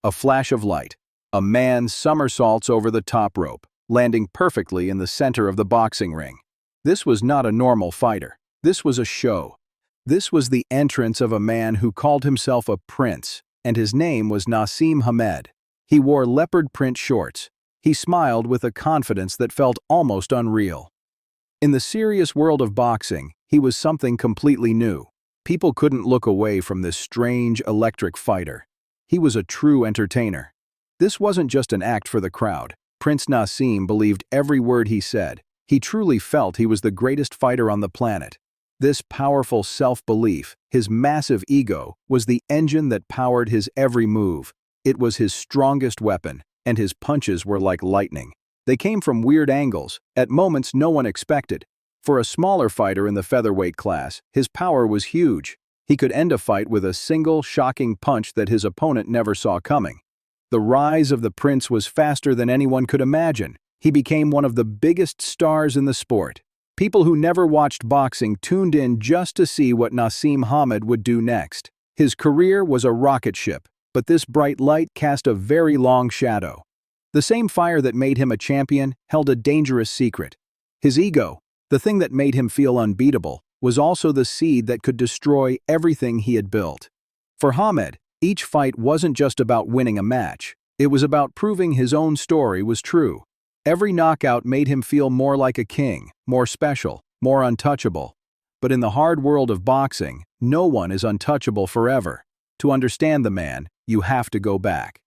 A flash of light. A man somersaults over the top rope, landing perfectly in the center of the boxing ring. This was not a normal fighter. This was a show. This was the entrance of a man who called himself a prince, and his name was Naseem Hamed. He wore leopard print shorts. He smiled with a confidence that felt almost unreal. In the serious world of boxing, he was something completely new. People couldn't look away from this strange, electric fighter. He was a true entertainer. This wasn't just an act for the crowd. Prince Naseem believed every word he said. He truly felt he was the greatest fighter on the planet. This powerful self-belief, his massive ego, was the engine that powered his every move. It was his strongest weapon, and his punches were like lightning. They came from weird angles, at moments no one expected. For a smaller fighter in the featherweight class, his power was huge. He could end a fight with a single, shocking punch that his opponent never saw coming. The rise of the prince was faster than anyone could imagine. He became one of the biggest stars in the sport. People who never watched boxing tuned in just to see what Naseem Hamed would do next. His career was a rocket ship, but this bright light cast a very long shadow. The same fire that made him a champion held a dangerous secret. His ego, the thing that made him feel unbeatable, was also the seed that could destroy everything he had built. For Hamed, each fight wasn't just about winning a match. It was about proving his own story was true. Every knockout made him feel more like a king, more special, more untouchable. But in the hard world of boxing, no one is untouchable forever. To understand the man, you have to go back.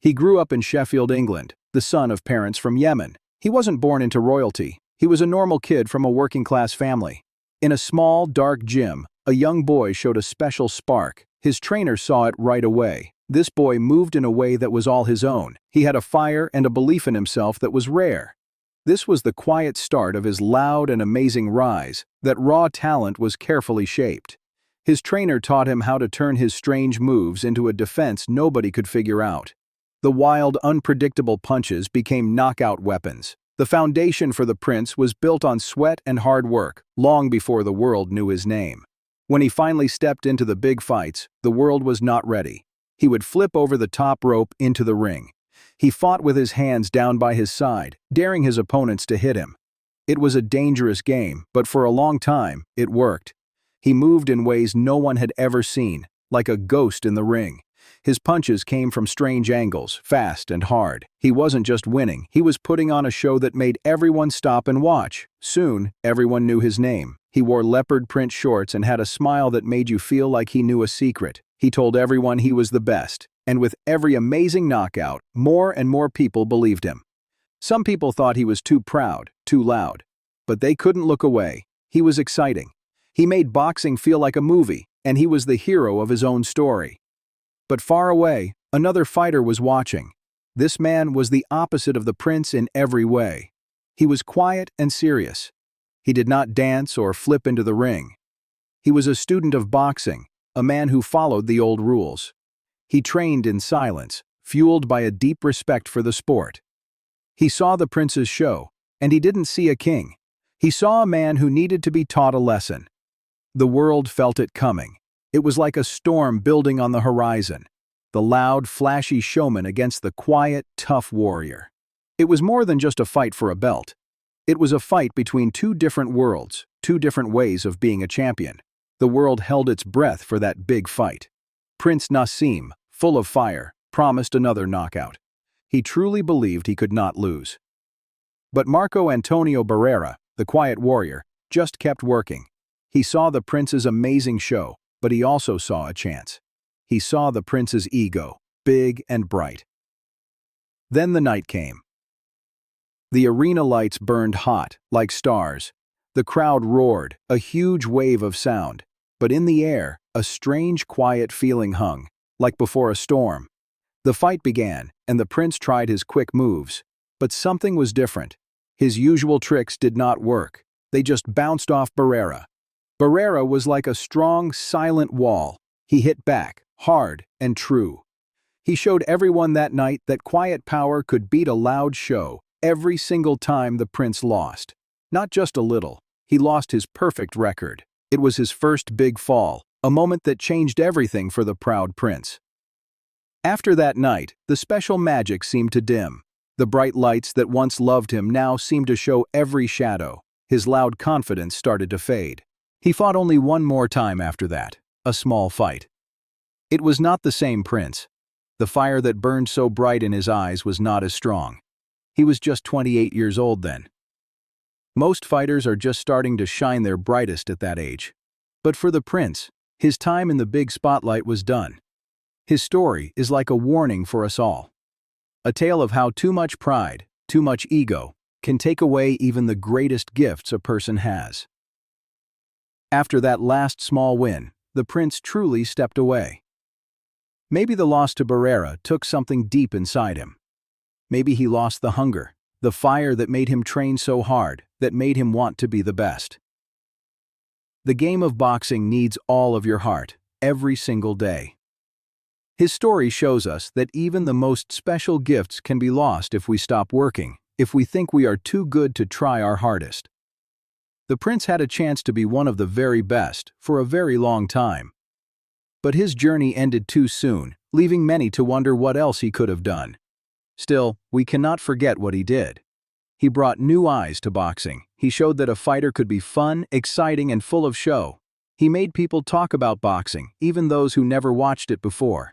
He grew up in Sheffield, England, the son of parents from Yemen. He wasn't born into royalty. He was a normal kid from a working-class family. In a small, dark gym, a young boy showed a special spark. His trainer saw it right away. This boy moved in a way that was all his own. He had a fire and a belief in himself that was rare. This was the quiet start of his loud and amazing rise. That raw talent was carefully shaped. His trainer taught him how to turn his strange moves into a defense nobody could figure out. The wild, unpredictable punches became knockout weapons. The foundation for the prince was built on sweat and hard work, long before the world knew his name. When he finally stepped into the big fights, the world was not ready. He would flip over the top rope into the ring. He fought with his hands down by his side, daring his opponents to hit him. It was a dangerous game, but for a long time, it worked. He moved in ways no one had ever seen, like a ghost in the ring. His punches came from strange angles, fast and hard. He wasn't just winning, he was putting on a show that made everyone stop and watch. Soon, everyone knew his name. He wore leopard print shorts and had a smile that made you feel like he knew a secret. He told everyone he was the best, and with every amazing knockout, more and more people believed him. Some people thought he was too proud, too loud. But they couldn't look away. He was exciting. He made boxing feel like a movie, and he was the hero of his own story. But far away, another fighter was watching. This man was the opposite of the prince in every way. He was quiet and serious. He did not dance or flip into the ring. He was a student of boxing, a man who followed the old rules. He trained in silence, fueled by a deep respect for the sport. He saw the prince's show, and he didn't see a king. He saw a man who needed to be taught a lesson. The world felt it coming. It was like a storm building on the horizon. The loud, flashy showman against the quiet, tough warrior. It was more than just a fight for a belt. It was a fight between two different worlds, two different ways of being a champion. The world held its breath for that big fight. Prince Naseem, full of fire, promised another knockout. He truly believed he could not lose. But Marco Antonio Barrera, the quiet warrior, just kept working. He saw the prince's amazing show, but he also saw a chance. He saw the prince's ego, big and bright. Then the night came. The arena lights burned hot, like stars. The crowd roared, a huge wave of sound. But in the air, a strange quiet feeling hung, like before a storm. The fight began, and the prince tried his quick moves. But something was different. His usual tricks did not work. They just bounced off Barrera. Barrera was like a strong, silent wall. He hit back, hard and true. He showed everyone that night that quiet power could beat a loud show every single time the prince lost. Not just a little. He lost his perfect record. It was his first big fall, a moment that changed everything for the proud prince. After that night, the special magic seemed to dim. The bright lights that once loved him now seemed to show every shadow. His loud confidence started to fade. He fought only one more time after that, a small fight. It was not the same prince. The fire that burned so bright in his eyes was not as strong. He was just 28 years old then. Most fighters are just starting to shine their brightest at that age. But for the prince, his time in the big spotlight was done. His story is like a warning for us all. A tale of how too much pride, too much ego, can take away even the greatest gifts a person has. After that last small win, the prince truly stepped away. Maybe the loss to Barrera took something deep inside him. Maybe he lost the hunger, the fire that made him train so hard, that made him want to be the best. The game of boxing needs all of your heart, every single day. His story shows us that even the most special gifts can be lost if we stop working, if we think we are too good to try our hardest. The prince had a chance to be one of the very best for a very long time. But his journey ended too soon, leaving many to wonder what else he could have done. Still, we cannot forget what he did. He brought new eyes to boxing. He showed that a fighter could be fun, exciting, and full of show. He made people talk about boxing, even those who never watched it before.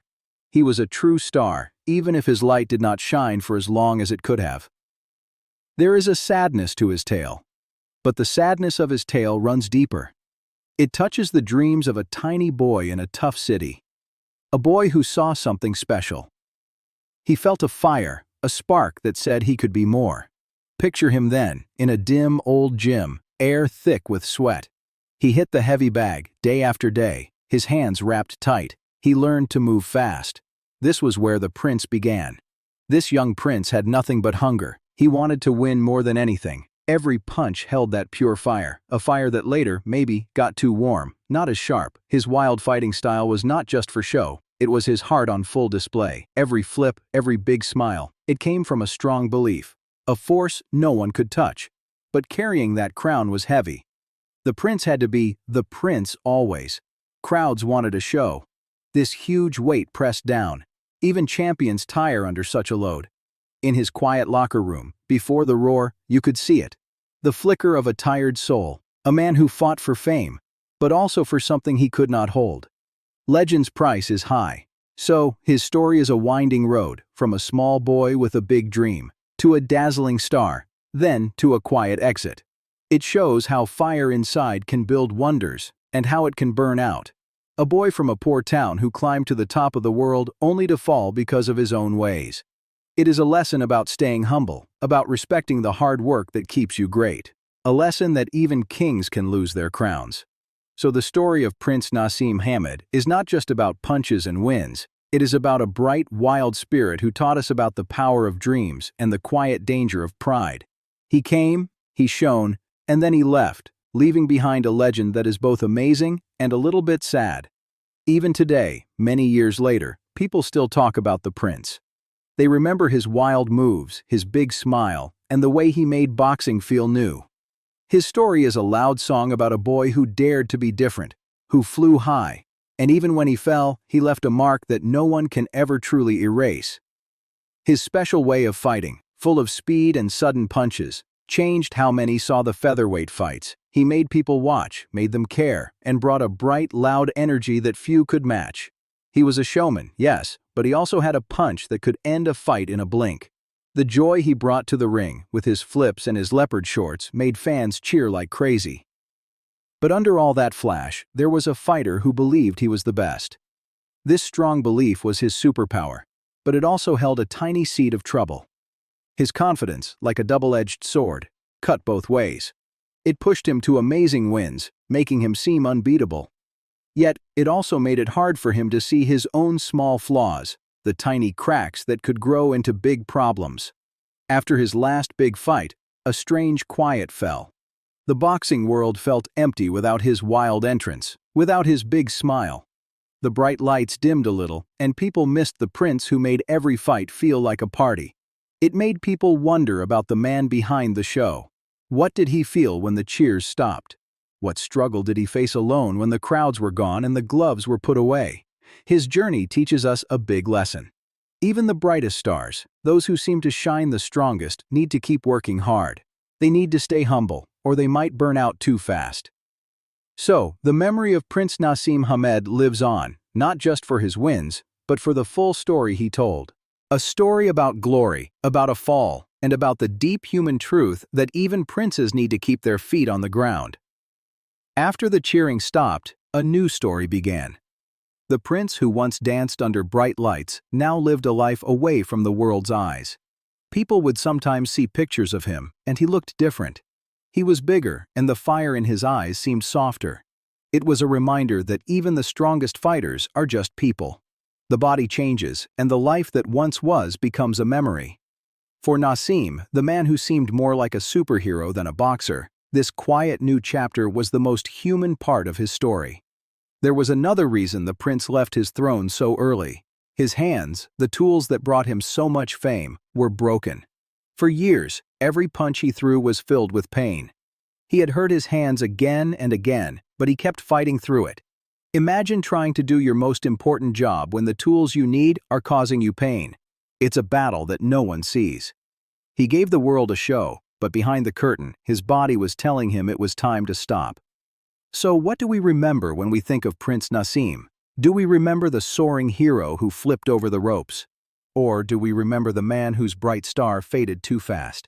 He was a true star, even if his light did not shine for as long as it could have. There is a sadness to his tale. But the sadness of his tale runs deeper. It touches the dreams of a tiny boy in a tough city. A boy who saw something special. He felt a fire, a spark that said he could be more. Picture him then, in a dim old gym, air thick with sweat. He hit the heavy bag, day after day, his hands wrapped tight. He learned to move fast. This was where the prince began. This young prince had nothing but hunger. He wanted to win more than anything. Every punch held that pure fire, a fire that later, maybe, got too warm, not as sharp. His wild fighting style was not just for show. It was his heart on full display. Every flip, every big smile. It came from a strong belief. A force no one could touch. But carrying that crown was heavy. The prince had to be the prince always. Crowds wanted a show. This huge weight pressed down. Even champions tire under such a load. In his quiet locker room, before the roar, you could see it. The flicker of a tired soul, a man who fought for fame, but also for something he could not hold. Legend's price is high. So, his story is a winding road, from a small boy with a big dream, to a dazzling star, then to a quiet exit. It shows how fire inside can build wonders, and how it can burn out. A boy from a poor town who climbed to the top of the world only to fall because of his own ways. It is a lesson about staying humble, about respecting the hard work that keeps you great. A lesson that even kings can lose their crowns. So the story of Prince Naseem Hamed is not just about punches and wins. It is about a bright, wild spirit who taught us about the power of dreams and the quiet danger of pride. He came, he shone, and then he left, leaving behind a legend that is both amazing and a little bit sad. Even today, many years later, people still talk about the prince. They remember his wild moves, his big smile, and the way he made boxing feel new. His story is a loud song about a boy who dared to be different, who flew high, and even when he fell, he left a mark that no one can ever truly erase. His special way of fighting, full of speed and sudden punches, changed how many saw the featherweight fights. He made people watch, made them care, and brought a bright, loud energy that few could match. He was a showman, yes, but he also had a punch that could end a fight in a blink. The joy he brought to the ring, with his flips and his leopard shorts, made fans cheer like crazy. But under all that flash, there was a fighter who believed he was the best. This strong belief was his superpower, but it also held a tiny seed of trouble. His confidence, like a double-edged sword, cut both ways. It pushed him to amazing wins, making him seem unbeatable. Yet, it also made it hard for him to see his own small flaws, the tiny cracks that could grow into big problems. After his last big fight, a strange quiet fell. The boxing world felt empty without his wild entrance, without his big smile. The bright lights dimmed a little, and people missed the prince who made every fight feel like a party. It made people wonder about the man behind the show. What did he feel when the cheers stopped? What struggle did he face alone when the crowds were gone and the gloves were put away? His journey teaches us a big lesson. Even the brightest stars, those who seem to shine the strongest, need to keep working hard. They need to stay humble, or they might burn out too fast. So, the memory of Prince Naseem Hamed lives on, not just for his wins, but for the full story he told. A story about glory, about a fall, and about the deep human truth that even princes need to keep their feet on the ground. After the cheering stopped, a new story began. The prince who once danced under bright lights now lived a life away from the world's eyes. People would sometimes see pictures of him, and he looked different. He was bigger, and the fire in his eyes seemed softer. It was a reminder that even the strongest fighters are just people. The body changes, and the life that once was becomes a memory. For Naseem, the man who seemed more like a superhero than a boxer, this quiet new chapter was the most human part of his story. There was another reason the prince left his throne so early. His hands, the tools that brought him so much fame, were broken. For years, every punch he threw was filled with pain. He had hurt his hands again and again, but he kept fighting through it. Imagine trying to do your most important job when the tools you need are causing you pain. It's a battle that no one sees. He gave the world a show, but behind the curtain, his body was telling him it was time to stop. So what do we remember when we think of Prince Naseem? Do we remember the soaring hero who flipped over the ropes? Or do we remember the man whose bright star faded too fast?